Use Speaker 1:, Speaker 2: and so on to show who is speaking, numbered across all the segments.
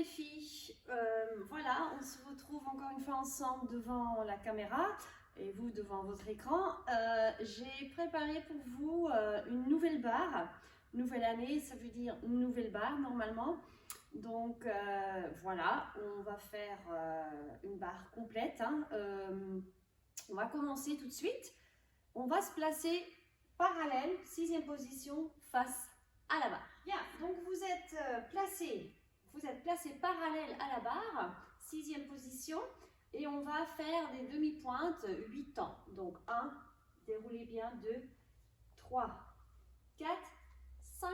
Speaker 1: les filles, voilà, on se retrouve encore une fois ensemble devant la caméra et vous devant votre écran. J'ai préparé pour vous une nouvelle barre. Nouvelle année, ça veut dire une nouvelle barre normalement. Donc voilà, on va faire une barre complète. Hein. On va commencer tout de suite. On va se placer parallèle, 6e position, face à la barre. Bien, donc vous êtes placé parallèle à la barre, 6e position, et on va faire des demi-pointes 8 temps. Donc 1, déroulez bien, 2, 3, 4, 5,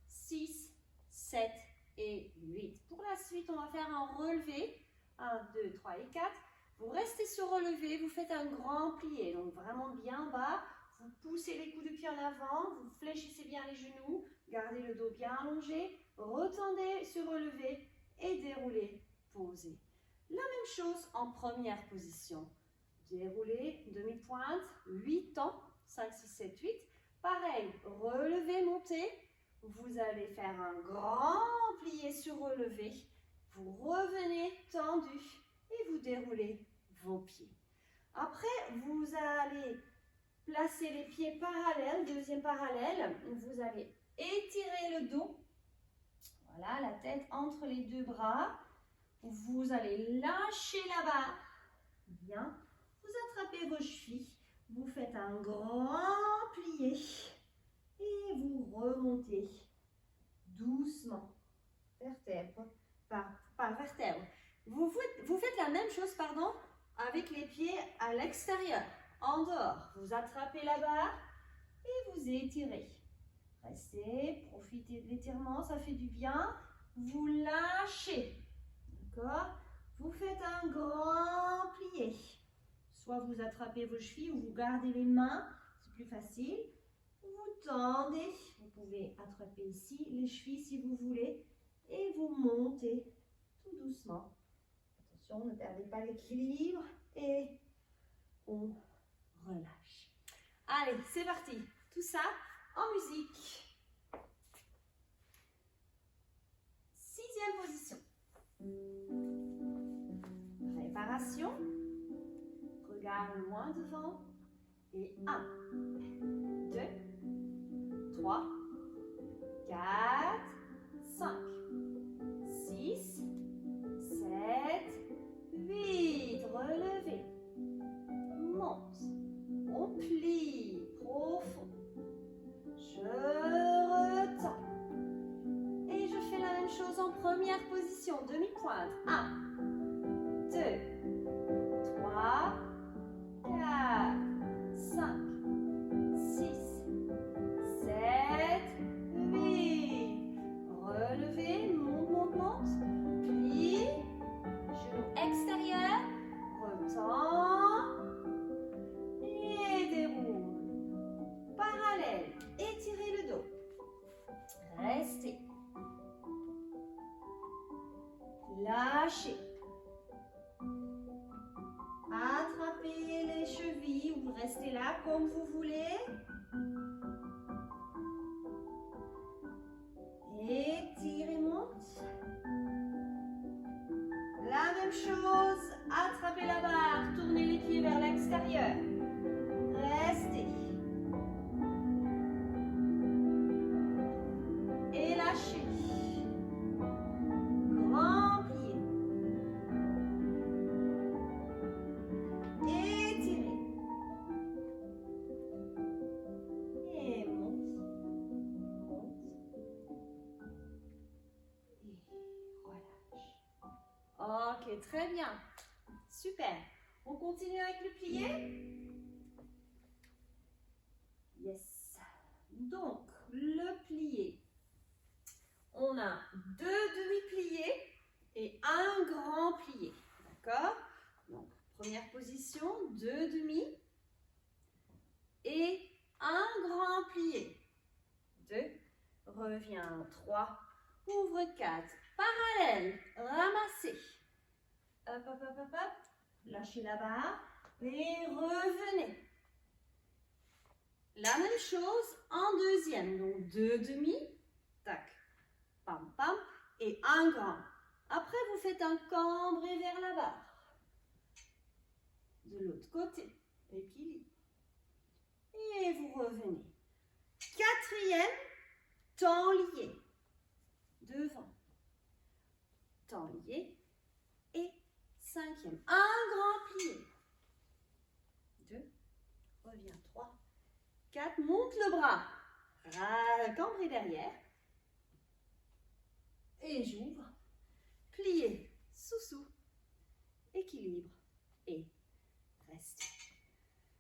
Speaker 1: 6, 7 et 8. Pour la suite, on va faire un relevé, 1, 2, 3 et 4. Vous restez sur relevé, vous faites un grand plié, donc vraiment bien bas. Vous poussez les coudes de pied en avant, vous fléchissez bien les genoux, gardez le dos bien allongé, retendez sur relevé et déroulez, posez. La même chose en première position. Déroulez, demi-pointe, 8 temps, 5, 6, 7, 8. Pareil, relevez, montez. Vous allez faire un grand plié sur relevé. Vous revenez tendu et vous déroulez vos pieds. Après, vous allez placer les pieds parallèles, deuxième parallèle. Vous allez étirer le dos. Voilà, la tête entre les deux bras. Vous allez lâcher la barre. Bien. Vous attrapez vos chevilles. Vous faites un grand plié. Et vous remontez doucement. Vertèbre par vertèbre. Vous faites la même chose, pardon, avec les pieds à l'extérieur. En dehors, vous attrapez la barre et vous étirez. Restez, profitez de l'étirement, ça fait du bien. Vous lâchez, d'accord? Vous faites un grand plié. Soit vous attrapez vos chevilles ou vous gardez les mains, c'est plus facile. Vous tendez, vous pouvez attraper ici les chevilles si vous voulez et vous montez tout doucement. Attention, ne perdez pas l'équilibre et on relâche. Allez, c'est parti. Tout ça en musique. 6e position. Préparation. Regard loin devant. Et 1, 2, 3, 4, 5, 6, 7, 8. Relevez. Monte. On plie profond. Je retends. Et je fais la même chose en première position. Demi-pointe. 1, 2, 3, 4, 5, 6, 7, 8. Relevez. Monte, monte, monte. Plie. Genou extérieur. Retends. Et déroule. Parallèle. Étirez le dos. Restez. Lâchez. Attrapez les chevilles ou restez là comme vous voulez. Étirez, monte. La même chose. Attrapez la barre. Tournez les pieds vers l'extérieur. Restez. Et lâchez. Grand plié. Étirez. Et monte. Monte. Et relâche. Ok, très bien. Super. On continue avec le plié. Yes. Donc, le plié. On a 2 demi-pliés et un grand plié. D'accord? Donc, première position, 2 demi et un grand plié. 2, reviens, 3, ouvre 4, parallèle, ramassez. Hop, hop, hop, hop, hop. Lâchez la barre et revenez. La même chose en deuxième. Donc 2 demi, tac, pam, pam, et un grand. Après, vous faites un cambré vers la barre. De l'autre côté, équilibre. Et vous revenez. Quatrième, temps lié. Devant. Temps lié. Et cinquième, un grand plié. 2, reviens, 3, 4, monte le bras. Cambré derrière. Et j'ouvre. Plié, sous-sous. Équilibre. Et reste.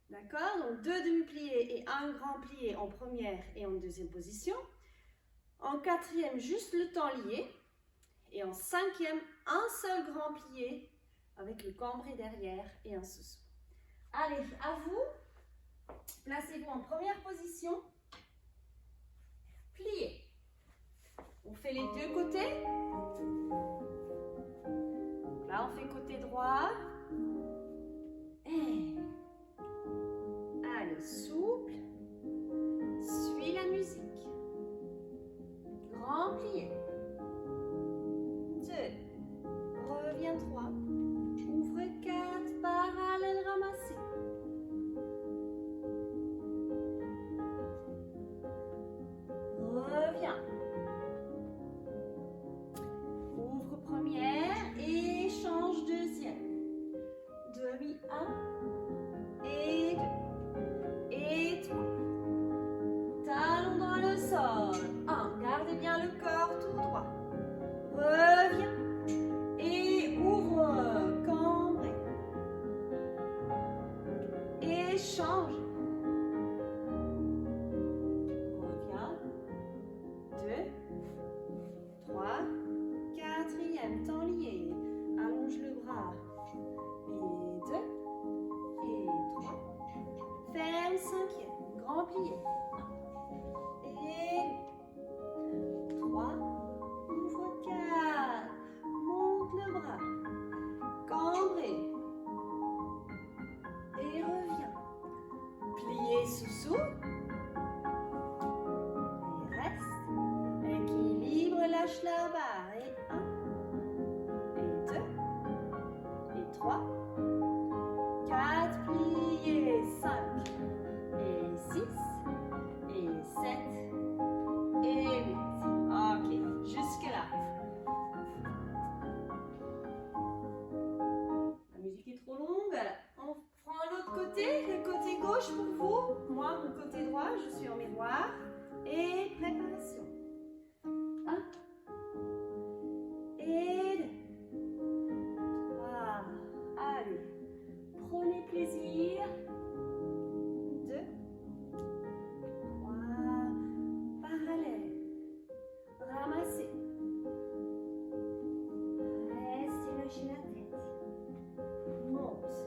Speaker 1: D'accord? Donc 2 demi-pliés et un grand plié en première et en deuxième position. En quatrième, juste le temps lié. Et en cinquième, un seul grand plié avec le cambré derrière et un sous-sous. Allez, à vous. Placez-vous en première position. Plié. On fait les deux côtés. Donc là, on fait côté droit. Et allez, souple. Suis la musique. Grand plié. 2. Reviens 3. Ouvre 4. Parallèle ramassé. Reviens. Ouvre première et change deuxième. Demi 1 et 2 et 3. Talon dans le sol. 1. Gardez bien le corps tout droit. Reviens. Et ouvre. Cambré. Et change. Reviens. 2, 3, 4e, temps lié. Allonge le bras. Et 2, et 3. Ferme 5e, grand plié. Et 3, ouvre 4. Monte le bras. Cambré. Et reviens. Plié sous-sous. Équilibre, lâche la barre. Et 1, et 2, et 3, 4, pliés, 5, et 6, et 7, et 8. Ok, jusque là. La musique est trop longue. On prend l'autre côté, le côté gauche pour vous. Moi, mon côté droit, je suis en miroir. Et préparation. 1 et 2. 3. Allez, prenez plaisir. 2, 3. Parallèle. Ramassez. Restez, lâchez la tête. Monte.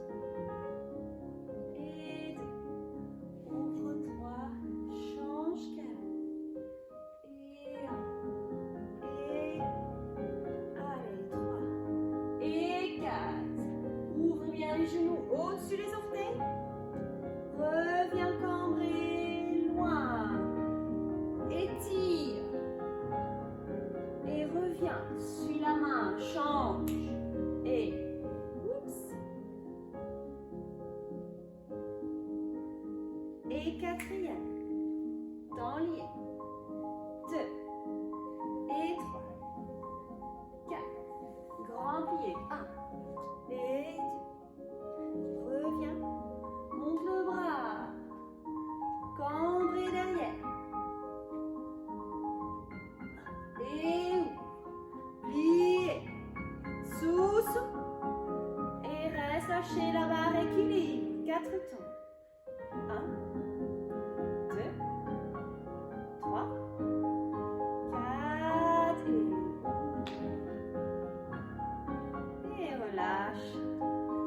Speaker 1: Et 2. Ouvre 3. Change 4. Et 1. Et 2. Allez, 3. Et 4. Ouvre bien les genoux au-dessus des orteils. Reviens cambré loin. Étire. Et reviens. Suis la main. Change. Et oups. Et 4e. Temps lié. 2. Et 3. 4. Grand plié. 1. Et 2. Reviens. Monte le bras. Cambré derrière. Et ouvre. Plié. Sous-sous. Et reste lâché la barre. Équilibre. 4 temps. 1, 2, 3, 4 et relâche.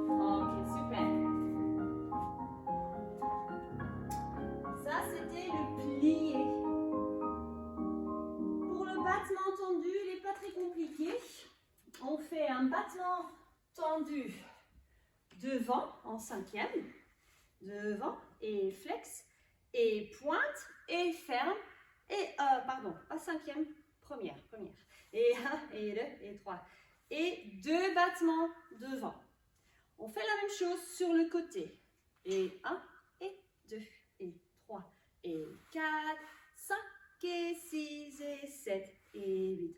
Speaker 1: Ok, super. Ça, c'était le plié. Pour le battement tendu, il n'est pas très compliqué. On fait un battement tendu devant en 5e. Devant et flex et pointe et ferme et pardon, pas 5e, première. Et 1 et 2 et 3. et 2 battements devant. On fait la même chose sur le côté. Et 1, et 2, et 3, et 4, 5, et 6, et 7, et 8.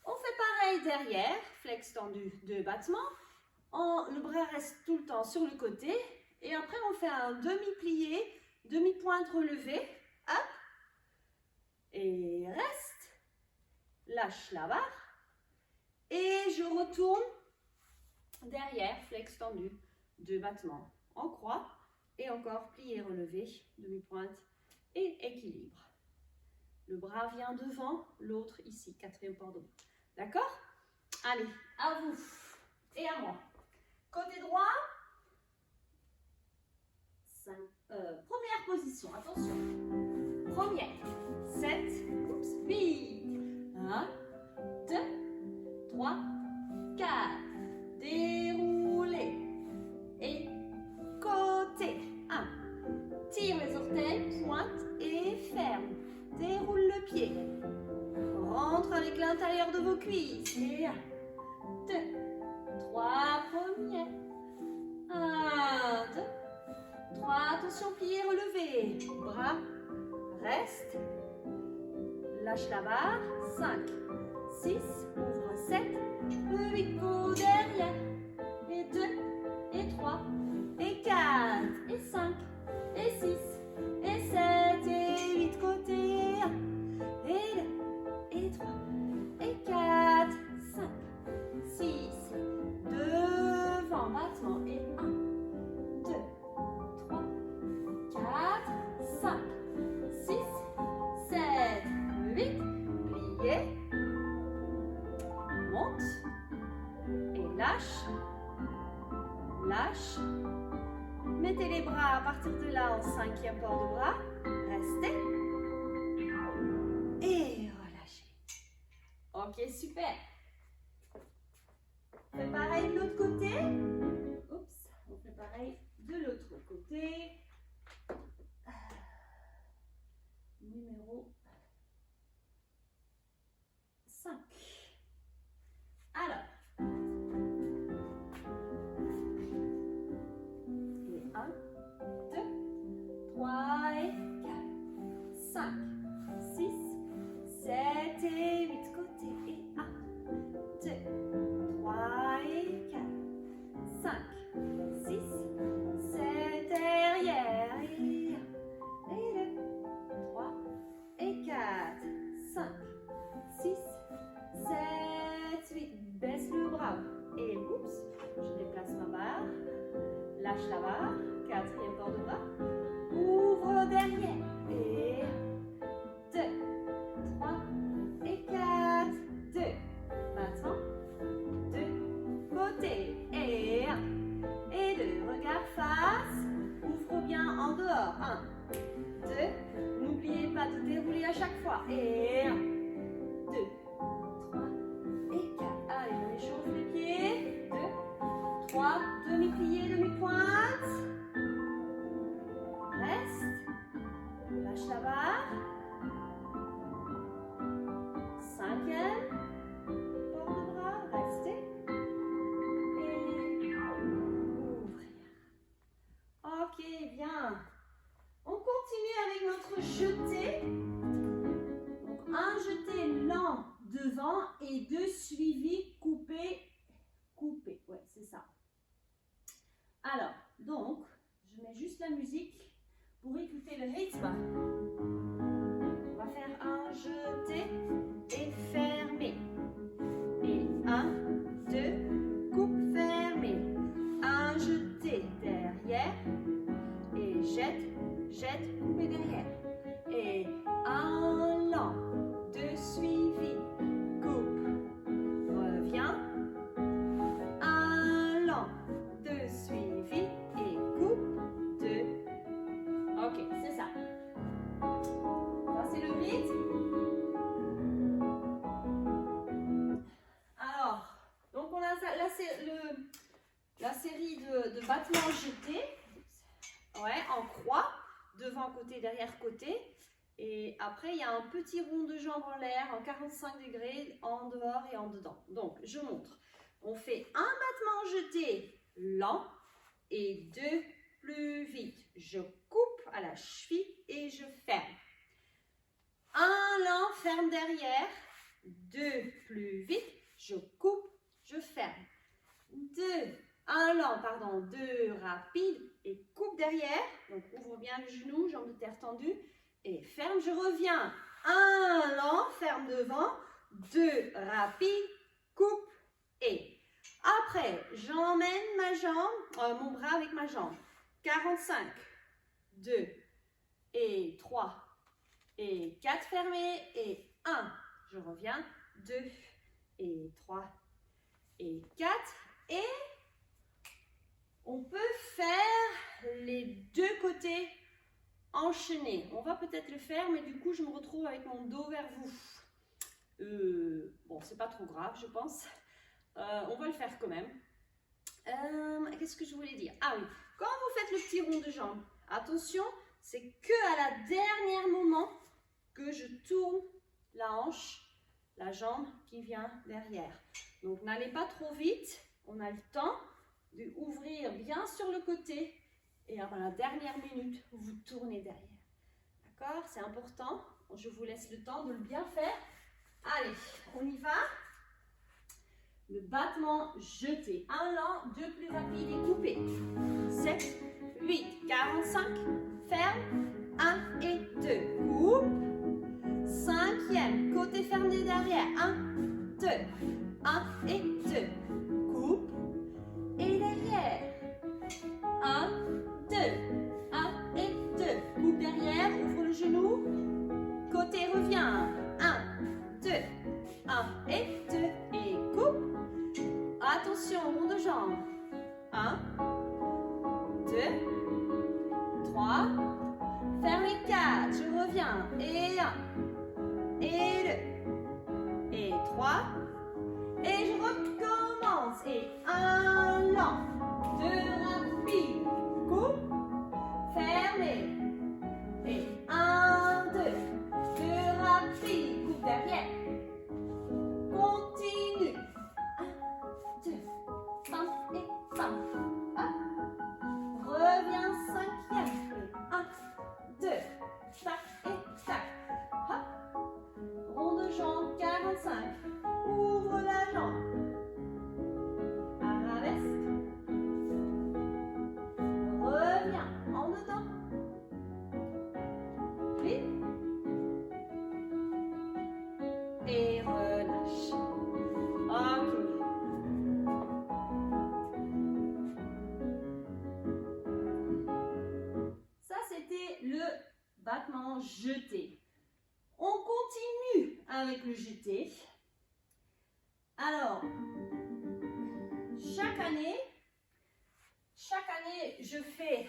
Speaker 1: On fait pareil derrière, flex tendu, 2 battements. Le bras reste tout le temps sur le côté. Et après, on fait un demi-plié, demi-pointe relevée. Hop. Et reste. Lâche la barre. Et je retourne derrière, flex tendu, 2 battements en croix. Et encore plié relevé, demi-pointe et équilibre. Le bras vient devant, l'autre ici, 4e port de bras. D'accord? Allez, à vous et à moi. Côté droit. Première position, attention. Première, 7, 8, 1, 2, 3, 4, déroulez, et côté, 1, tire les orteils, pointe et ferme, déroule le pied, rentre avec l'intérieur de vos cuisses, et 1, 2, 3, première, 1, 2, 3, attention, pied relevé, bras, reste, lâche la barre, 5, 6, ouvre 7, 8, go derrière, et 2, et 3, et 4, et 5, et 6, et 7, et 8, côté, 1, et 2, et 3, et 4, 5, 6, devant, battement, et 1, 2, 3, 4, 5, 6, 7, 8, plié, monte, et lâche, lâche, mettez les bras à partir de là en 5e port de bras, restez, et relâchez. Ok, super. On fait pareil de l'autre côté. Oups, on fait pareil de l'autre côté. Numéro 5. Alors. Et 1, 2, 3 et 4, 5, 6, 7 et 8 côté. Et 1, 2, 3 et 4, 5, 6, 7 derrière. Et 1, et 2, 3 et 4, 5, 6, 7, 8. Baisse le bras. Et oups, je déplace ma barre. Lâche la barre. 4e port de bras. Ouvre derrière. Et 2, 3 et 4. 2. Maintenant, 2. Côté. Et 1. Et 2. Regarde face. Ouvre bien en dehors. 1, 2. N'oubliez pas de dérouler à chaque fois. Et 1, 2, 3 et 4. Allez, on échauffe les pieds. 2, 3, demi-plié, demi-pointe. Reste. Lâche la barre. 5e. Port de bras. Restez. Et ouvrir. Ok, bien. On continue avec notre jeté. Donc, un jeté lent devant et 2 suivis coupés. Coupés, ouais, c'est ça. Alors, donc, je mets juste la musique pour écouter le rythme. On va faire un jeté et fermé. Et 1, 2, coupe, fermé. Un jeté derrière. Et jette, jette, coupé derrière. Et un lent, 2 suivis, coupe, reviens. Un lent, 2 suivis et coupe, 2. Ok, c'est ça. Ça, c'est le rythme. Alors, donc on a la série de battements jetés. Ouais, en croix, devant côté, derrière côté. Et après, il y a un petit rond de jambes en l'air en 45 degrés, en dehors et en dedans. Donc, je montre. On fait un battement jeté lent et 2 plus vite. Je coupe à la cheville et je ferme. Un lent, ferme derrière. 2 plus vite. Je coupe, je ferme. 2 rapide et coupe derrière. Donc ouvre bien le genou, jambe de terre tendue et ferme, je reviens. Un lent, ferme devant. 2 rapide, coupe et après, j'emmène ma jambe, mon bras avec ma jambe. 45, 2 et 3 et 4 fermés et 1. Je reviens, 2 et 3 et 4 et on peut faire les deux côtés enchaînés. On va peut-être le faire, mais du coup, je me retrouve avec mon dos vers vous. Bon, c'est pas trop grave, je pense. On va le faire quand même. Qu'est-ce que je voulais dire? Ah oui, quand vous faites le petit rond de jambe, attention, c'est que à la dernière moment que je tourne la hanche, la jambe qui vient derrière. Donc n'allez pas trop vite, on a le temps d'ouvrir bien sur le côté et à la dernière minute, vous tournez derrière. D'accord? C'est important. Je vous laisse le temps de le bien faire. Allez, on y va. Le battement jeté. Un lent, 2 plus rapide et coupé. 7, 8, 45, ferme. 1 et 2, coupe. 5e, côté fermé derrière. 1, 2, 1 et 2, coupe. Et derrière. 1, 2, 1 et 2, coupe derrière, ouvre le genou. Côté revient. 1, 2, 1 et 2 et coupe. Attention, rond de jambe. 1, 2, 3, fermez 4, je reviens. Et 1, et 2, et 3, et je recommence. Et un lent, 2 rapides, coupe, fermez. Et 1, 2, 2 rapides, coupe derrière. Continue. 1, 2, 1 et 1. Reviens 5e. 1, 2, tac et tac. Hop. Rond de jambe 45. Ouvre la jambe. Arabesque. Reviens en dedans. Flip. Et relâche. Ok. Ça, c'était le battement jeté. On continue avec le jeté. Alors, chaque année, je fais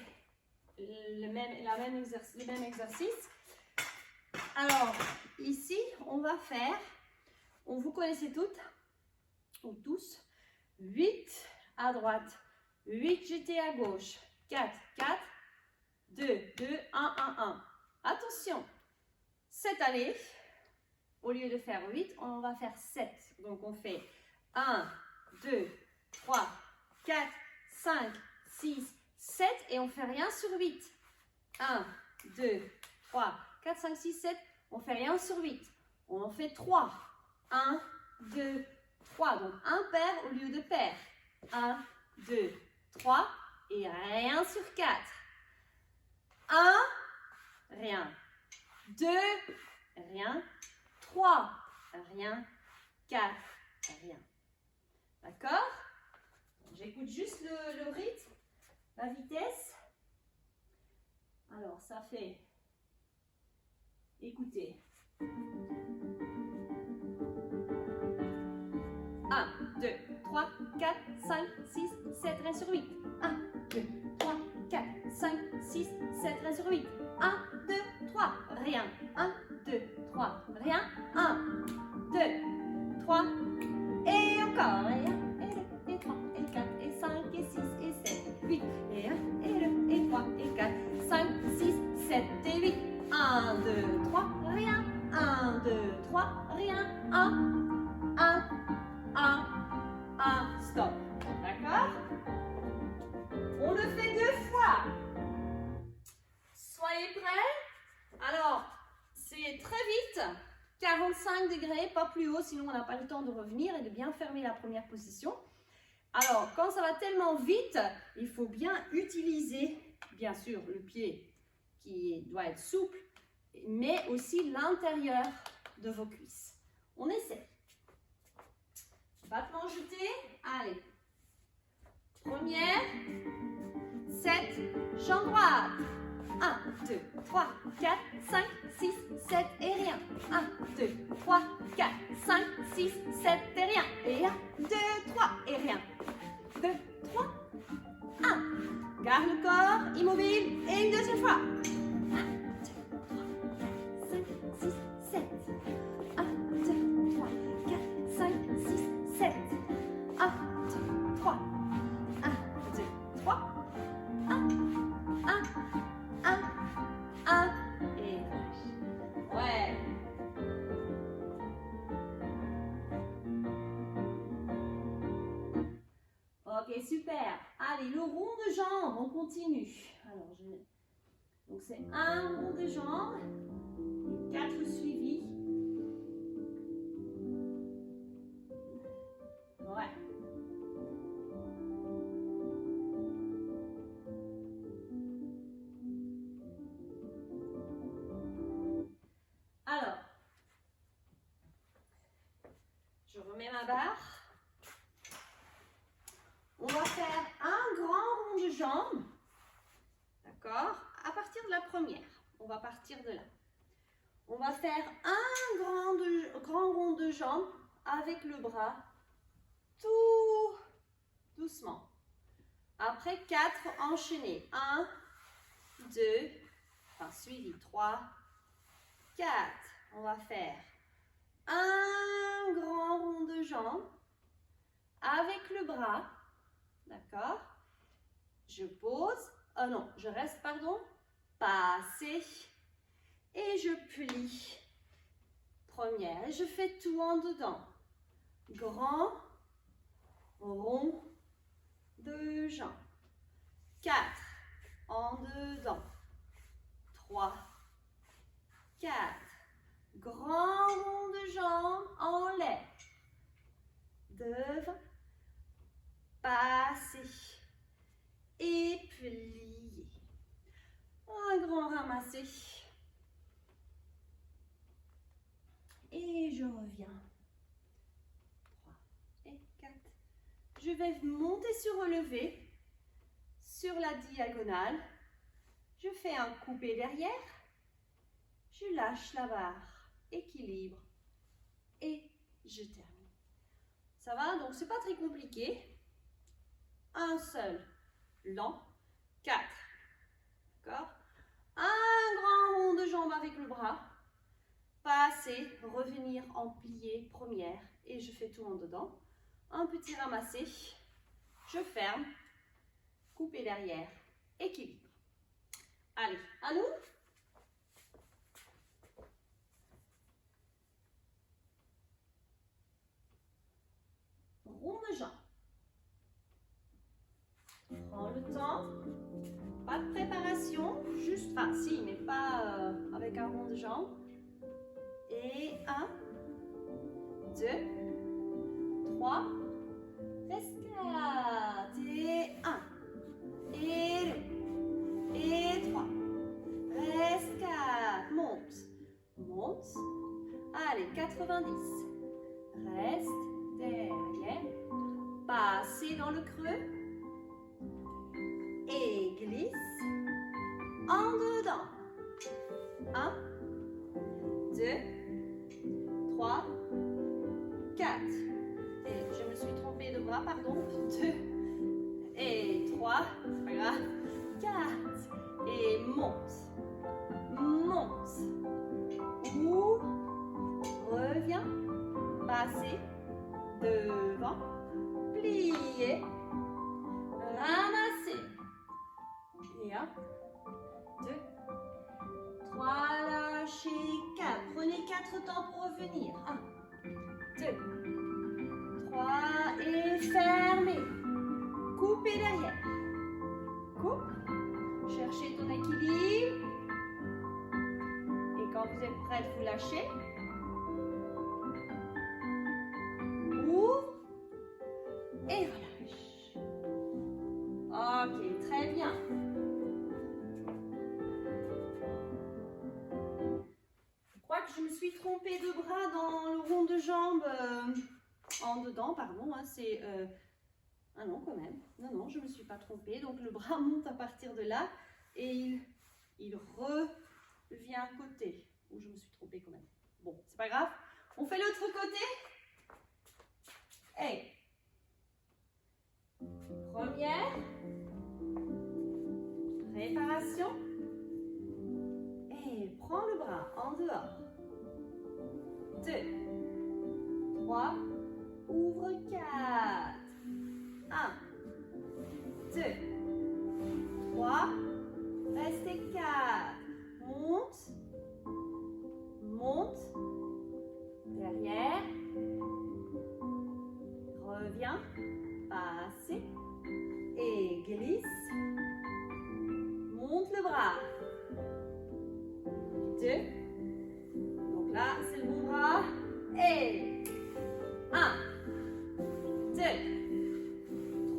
Speaker 1: le même exercice. Alors, ici, on va faire, vous connaissez toutes, ou tous, 8 à droite, 8 jetés à gauche, 4, 4, 2, 2, 1, 1, 1. Attention, cette année, au lieu de faire 8, on va faire 7. Donc, on fait 1, 2, 3, 4, 5, 6, 7 et on ne fait rien sur 8. 1, 2, 3, 4, 5, 6, 7, on ne fait rien sur 8. On en fait 3. 1, 2, 3. Donc, un paire au lieu de paire. 1, 2, 3 et rien sur 4. 1, rien. 2, rien. 3, rien. 4, rien. D'accord? J'écoute juste le rythme, la vitesse. Alors, ça fait, écoutez. 1, 2, 3, 4, 5, 6, 7, rien sur 8. 1, 2, 3, 4, 5, 6, 7, rien sur 8. 1, 2, 3, rien. 1, 2, 3, rien. 1, 2, 3, et encore. Et 1, et 2, et 3, et 4, et 5, et 6, et 7, 8. Et 1, et 2, et 3, et 4, 5, 6, 7, et 8. 1, 2, 3, rien. 1, 2, 3, rien. 1, 1, 1, 1. 45 degrés, pas plus haut, sinon on n'a pas le temps de revenir et de bien fermer la première position. Alors, quand ça va tellement vite, il faut bien utiliser, bien sûr, le pied qui doit être souple, mais aussi l'intérieur de vos cuisses. On essaie. Battement jeté. Allez. Première. 7. Jambe droite. 1, 2, 3, 4, 5, 6, 7 et rien. 1, 2, 3, 4, 5, 6, 7 et rien. Et 1, 2, 3 et rien. 2, 3, 1. Garde le corps immobile et une deuxième fois. 1, 2, 3, 4, 5, 6, 7. 1, 2, 3, 4, 5, 6, 7. 1, 2, 3. 1, 2, 3. 1, 1, 1 et lâche. Ouais. Ok, super. Allez, le rond de jambe, on continue. Alors, donc c'est un rond de jambe et 4 suivis. Ouais. Alors, je remets ma barre. On va faire un grand rond de jambe. D'accord? À partir de la première. On va partir de là. On va faire un grand rond de jambe avec le bras tout doucement. Après 4 enchaînés. 1, 2, enfin suivi 3, 4. On va faire un grand rond de jambe avec le bras. D'accord? Je pose. Oh non, je reste, pardon. Passer. Et je plie. Première. Et je fais tout en dedans. Grand rond de jambes. 4 en dedans. 3, 4. Grand rond de jambes en l'air. Devant. Passer. Et plier. Un grand ramasser. Et je reviens. 3 et 4. Je vais monter sur relevé. Sur la diagonale. Je fais un coupé derrière. Je lâche la barre. Équilibre. Et je termine. Ça va? Donc, c'est pas très compliqué. Un seul. Lent. 4. D'accord? Un grand rond de jambe avec le bras. Passer, revenir en plié première. Et je fais tout en dedans. Un petit ramassé. Je ferme. Couper derrière. Équilibre. Allez, à nous. Rond de jambe. Prends le temps. Pas de préparation. Juste, enfin si, mais pas avec un rond de jambe. Et 1, 2, 3. Reste 4. Et 1. Et 2. Et 3. Reste 4. Monte. Monte. Allez, 90. Reste derrière. Passez dans le creux. Et glisse. En dedans. 1, 2, 3, 4. Et je me suis trompée de bras, pardon. 2 et 3. C'est pas grave. 4. Et monte. Monte. Ouvre. Reviens. Passer. Devant. Plier. Ramasser. Et 1, 2, 3, lâchez 4. Prenez 4 temps pour revenir. 1, 2, 3 et fermez. Coupez derrière. Coupe. Cherchez ton équilibre. Et quand vous êtes prête, vous lâchez. et relâche. Ok, très bien. Je crois que je me suis trompée de bras dans le rond de jambe en dedans, pardon. Hein, c'est ah non, quand même. Non, non, je ne me suis pas trompée. Donc le bras monte à partir de là et il revient à côté. Oh, je me suis trompée quand même. Bon, c'est pas grave. On fait l'autre côté. Hey. Première. Préparation. Et prends le bras en dehors. 2, 3, ouvre 4. 1, 2, 3, restez 4. Monte, monte, derrière, reviens, passez et glisse. Monte le bras. 2. Donc là, c'est le bon bras. Et 1, 2,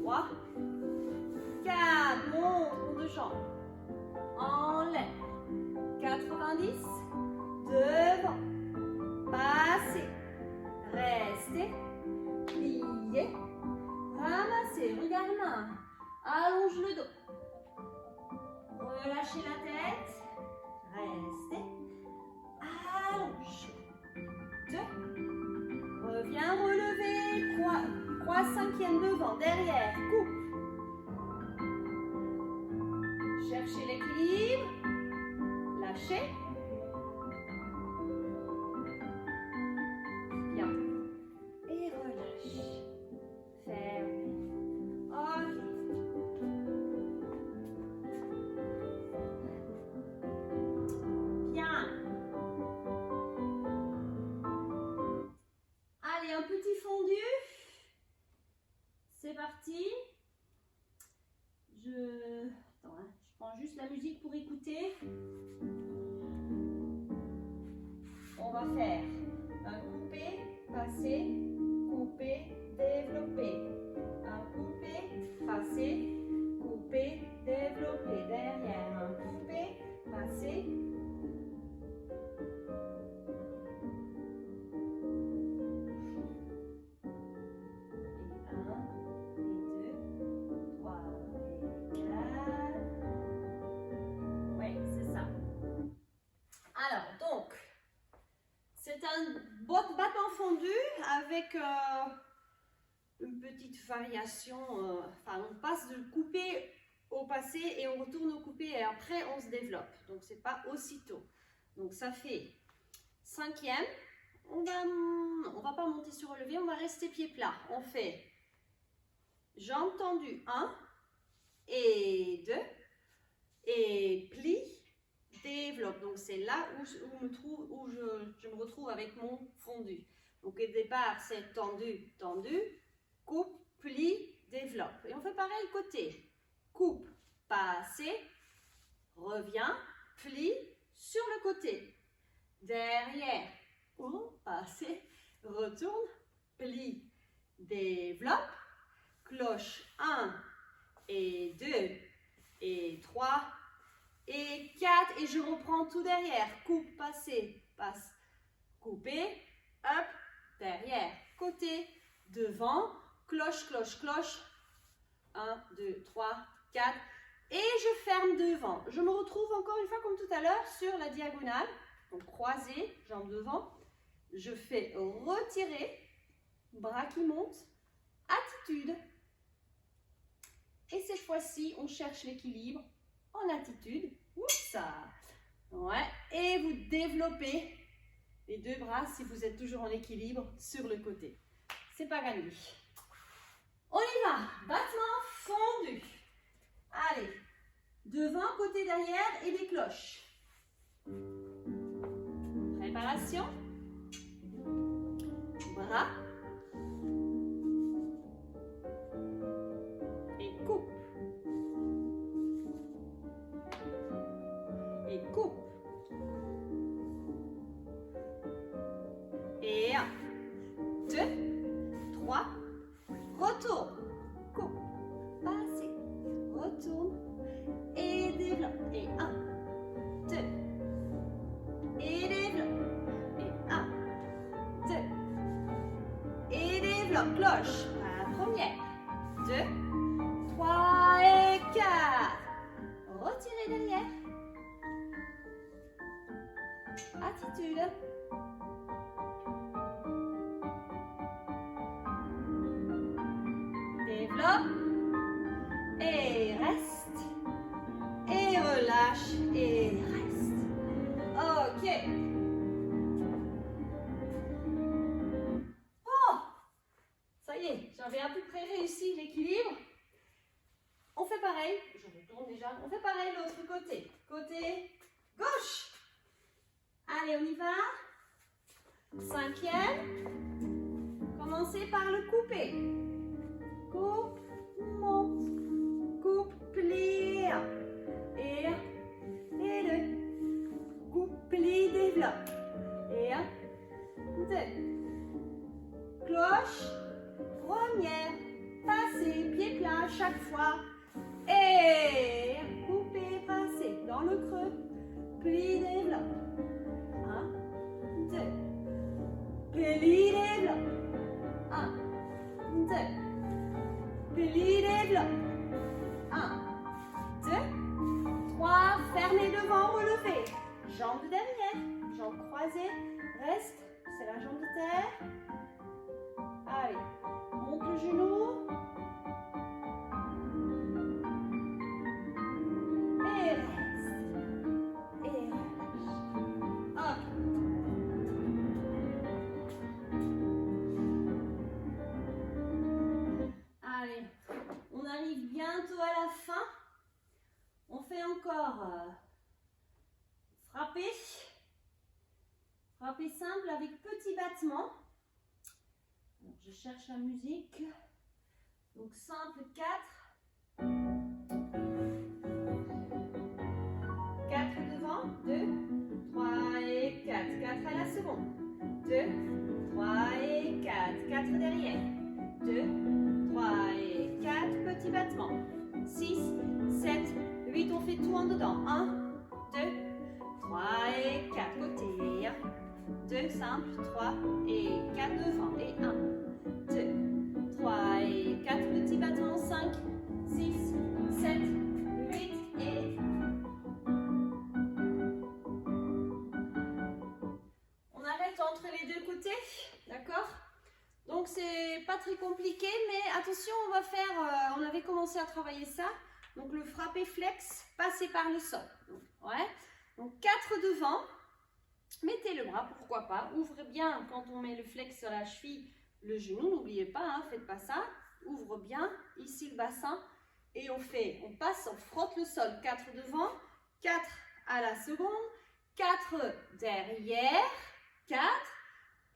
Speaker 1: 3, 4. Monte, rond de jambe. Enlève. 90. Devant. Passez. Restez. Pliez. Ramassez. Regarde main. Allonge le dos. Relâchez la tête. Restez. Allonge. 2. Reviens relever. Croix 5e devant. Derrière. Coupe. Cherchez l'équilibre. Lâchez. Bien. Et relâche. Fermez. Ok. Bien. Allez, un petit fondu. C'est parti. Attends, hein, je prends juste la musique pour écouter. On va faire un coupé, passer, couper, développer. Un coupé, passer, couper, développer. Derrière, un coupé, passer. C'est un battement fondu avec une petite variation. Enfin, on passe de couper au passé et on retourne au coupé et après on se développe. Donc, c'est pas aussitôt. Donc, ça fait 5e. On va pas monter sur relevé, on va rester pied plat. On fait jambes tendues 1 et 2 et plie. Développe, donc c'est là où je me retrouve avec mon fondu. Donc au départ c'est tendu, tendu, coupe, plie, développe. Et on fait pareil côté. Coupe, passer, revient, plie, sur le côté. Derrière, passer, retourne, plie, développe, cloche 1 et 2 et 3 et 4 et je reprends tout derrière. Coupe, passer, passe, couper, hop, derrière, côté, devant, cloche, cloche, cloche. 1, 2, 3, 4 et je ferme devant. Je me retrouve encore une fois comme tout à l'heure sur la diagonale. Donc croisé, jambes devant. Je fais retirer, bras qui montent, attitude. Et cette fois-ci, on cherche l'équilibre en attitude. Oups, ouais. Et vous développez les deux bras si vous êtes toujours en équilibre sur le côté. C'est pas gagné. On y va. Battement fondu. Allez. Devant, côté derrière et des cloches. Préparation. Bras. Et coupe. Et coupe. Et 1, 2, 3, retourne. développe, cloche. La première, 2, 3 et 4. Retirez derrière. Attitude. Développe. Et reste. Et relâche. Et reste. Ok. Oh, ça y est, j'avais à peu près réussi l'équilibre. On fait pareil. Je retourne déjà. On fait pareil de l'autre côté. Côté gauche. Allez, on y va. 5e. Commencez par le couper. Coupe, monte. Coupe, plie. Et 2. Coupe, plie, développe. Et 2. Cloche. Première. Passez, pied plat chaque fois. Et couper, passer dans le creux. Plie, développe. 1, 2. Plie, développe. 1, 2. Plie, développe. 1, 2, 3. Fermez devant, relevez. Jambe derrière, jambe croisée. Reste, c'est la jambe de terre. Allez, monte le genou. Et reste. Et relâche. Hop. Allez, on arrive bientôt à la fin. On fait encore frapper. Frapper simple avec petit battement. Alors, je cherche la musique. Donc simple 4. 4 devant. 2, 3 et 4. 4 à la seconde. 2, 3 et 4. 4 derrière. 2, 3 et 4. Petit battement. 6, 7, 8. On fait tout en dedans. 1, 2, 3 et 4. Côté. 2, simple. 3 et 4 devant. Et 1, 2, 3 et 4. Petit battement. 5, 6, 7, 8 et... On arrête entre les deux côtés. D'accord? Donc c'est pas très compliqué, mais attention, on va faire, on avait commencé à travailler ça. Donc le frappé flex, passer par le sol. Ouais. Donc 4 devant, mettez le bras, pourquoi pas. Ouvrez bien quand on met le flex sur la cheville, le genou, n'oubliez pas, hein, faites pas ça. Ouvre bien, ici le bassin. Et on passe, on frotte le sol. 4 devant, 4 à la seconde, 4 derrière, 4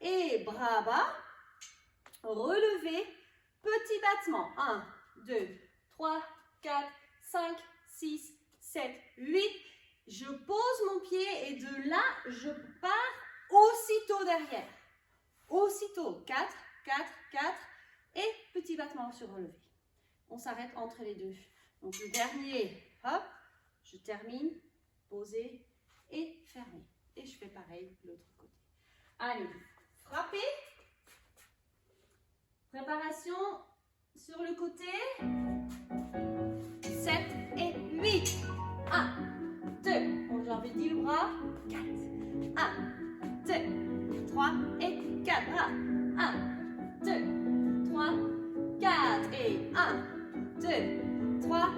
Speaker 1: et bras bas. Relevez, petit battement, 1, 2, 3, 4, 5, 6, 7, 8. Je pose mon pied et de là, je pars aussitôt derrière. Aussitôt, 4, 4, 4 et petit battement sur relevé. On s'arrête entre les deux. Donc le dernier, hop, je termine, poser et fermer. Et je fais pareil de l'autre côté. Allez, frappez. Préparation sur le côté. 7 et 8. 1, 2. J'avais dit le bras. 4. 1, 2, 3 et 4. 1, 2, 3, 4 et 1, 2, 3,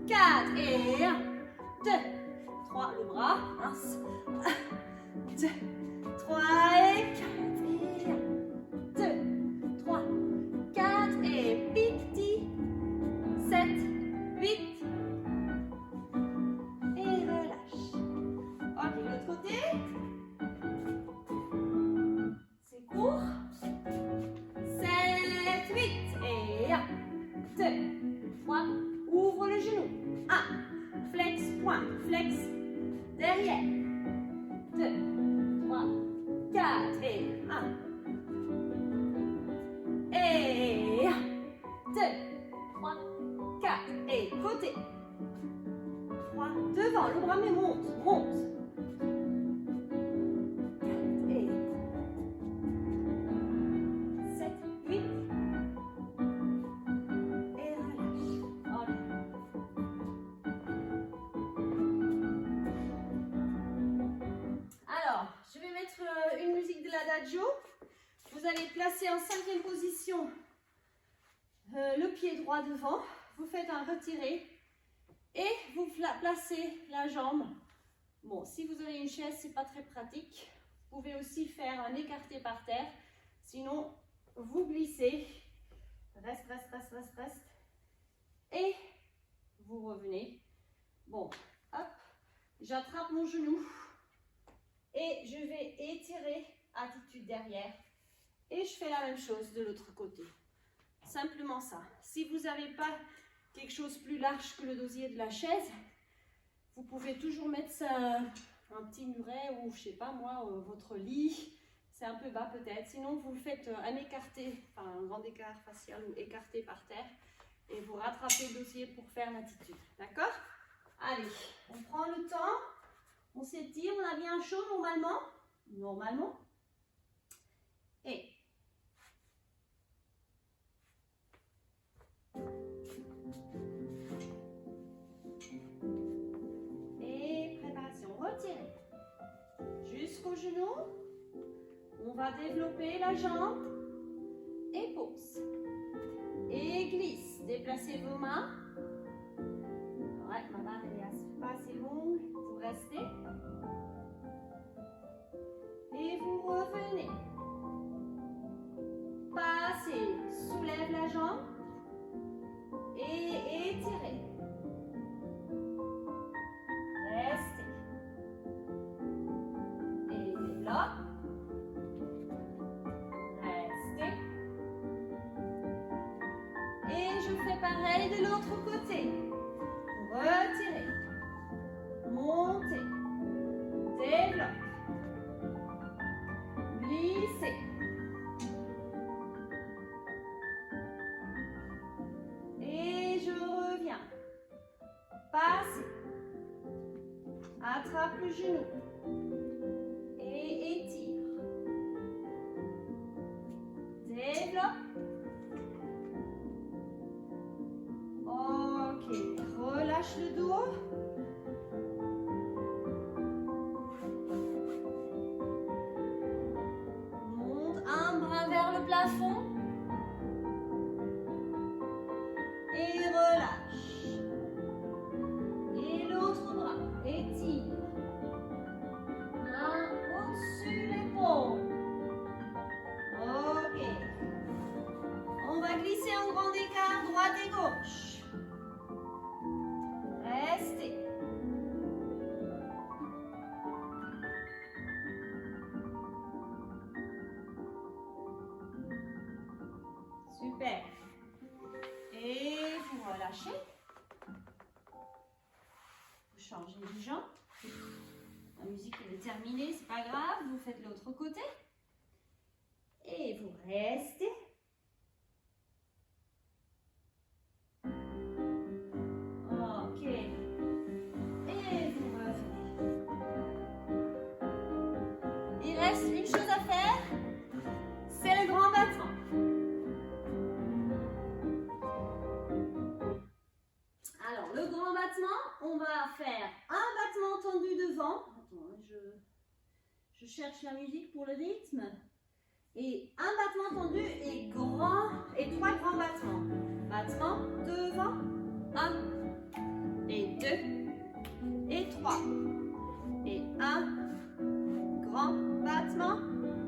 Speaker 1: 4 et 1, 2, 3. Le bras. 1, 2, 3 et 4. Petit, 7, 8 et relâche. Ok, l'autre côté. C'est court. 7, 8 et 1, 2, 3. Ouvre le genou. 1, flex, pointe, flex, derrière. 2, 3, 4 et 1. Et 2, 3, 4 et côté. 3, devant, le bras mais monte, monte. 4 et 7, 8 adagio. Vous allez placer en 5e position le pied droit devant. Vous faites un retiré et vous placez la jambe. Bon, si vous avez une chaise, c'est pas très pratique. Vous pouvez aussi faire un écarté par terre. Sinon, vous glissez. Reste. Et vous revenez. Bon, hop. J'attrape mon genou. Et je vais étirer, attitude derrière. Et je fais la même chose de l'autre côté. Simplement ça. Si vous n'avez pas quelque chose plus large que le dossier de la chaise, vous pouvez toujours mettre ça, un petit muret ou, je sais pas moi, votre lit. C'est un peu bas peut-être. Sinon, vous faites un écarté, enfin un grand écart facial ou écarté par terre. Et vous rattrapez le dossier pour faire l'attitude. D'accord? Allez, on prend le temps. On s'étire. On a bien chaud normalement. Normalement. Et préparation. Retirez. Jusqu'au genou. On va développer la jambe. Et pose. Et glisse. Déplacez vos mains. Ouais, ma barre est pas assez longue. Vous restez. Et vous revenez. Passez. Soulève la jambe. Et étirez. Restez. Et développe. Restez. Et je fais pareil de l'autre côté. Retirez. Montez. Développe. Glissez. Et je reviens. Passez. Attrape le genou. Et étire. Développe. Ok. Relâche le dos. Monte un bras vers le plafond. Et relâche. Et l'autre bras. Étire. Main au-dessus l'épaule. Ok. On va glisser en grand écart, droite et gauche. Restez. Super. Et vous relâchez. Vous changez de jambe. La musique elle est terminée, c'est pas grave. Vous faites l'autre côté. Et vous restez. Ok. Et vous revenez. Il reste une chose à faire. C'est le grand battement. Alors, le grand battement, on va faire un battement tendu devant. Attends, je cherche la musique pour le rythme. Et un battement tendu et 3 grands battements. Battement devant, 1 et 2 et 3. Et un grand battement,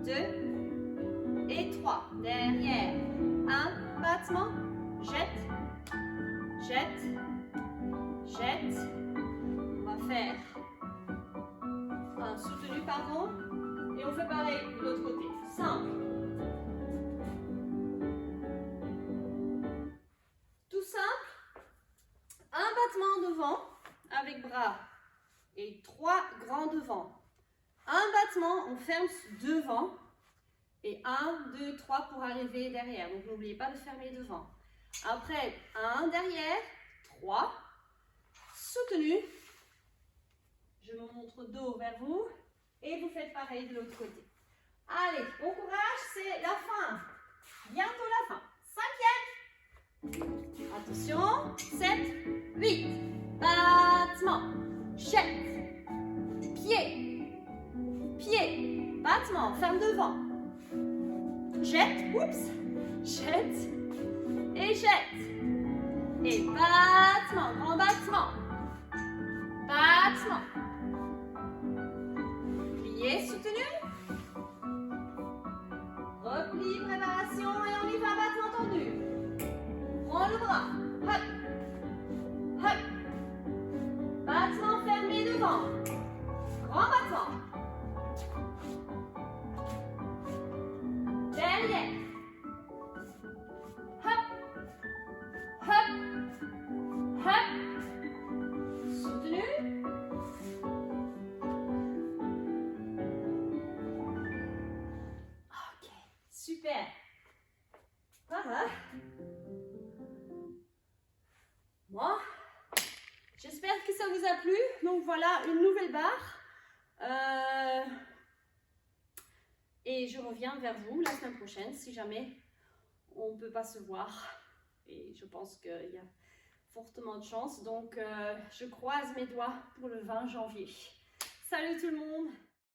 Speaker 1: 2 et 3. Derrière, un battement, jette, jette, jette. On va faire un soutenu, pardon. Et on fait pareil de l'autre côté. Simple. Tout simple. Un battement devant avec bras et 3 grands devant. Un battement, on ferme devant. Et 1, 2, 3 pour arriver derrière. Donc n'oubliez pas de fermer devant. Après, 1 derrière, 3. Soutenu. Je me montre dos vers vous. Et vous faites pareil de l'autre côté. Allez, bon courage, c'est la fin. Bientôt la fin. 5e. Attention. 7, 8. Battement. Jette. Pied. Pied. Battement. Ferme devant. jette, oups, jette, et jette. Et battement, grand battement. Battement. Plié, soutenu. Repli, préparation, et on y va, battement tendu. Prends le bras. Hop. Hop. Battement fermé devant. Grand battement. Derrière. Hop. Hop. Hop. Soutenu. Ok, super. Voilà. Moi, j'espère que ça vous a plu. Donc voilà, une nouvelle barre. Et je reviens vers vous la semaine prochaine si jamais on ne peut pas se voir. Et je pense qu'il y a fortement de chance. Donc je croise mes doigts pour le 20 janvier. Salut tout le monde!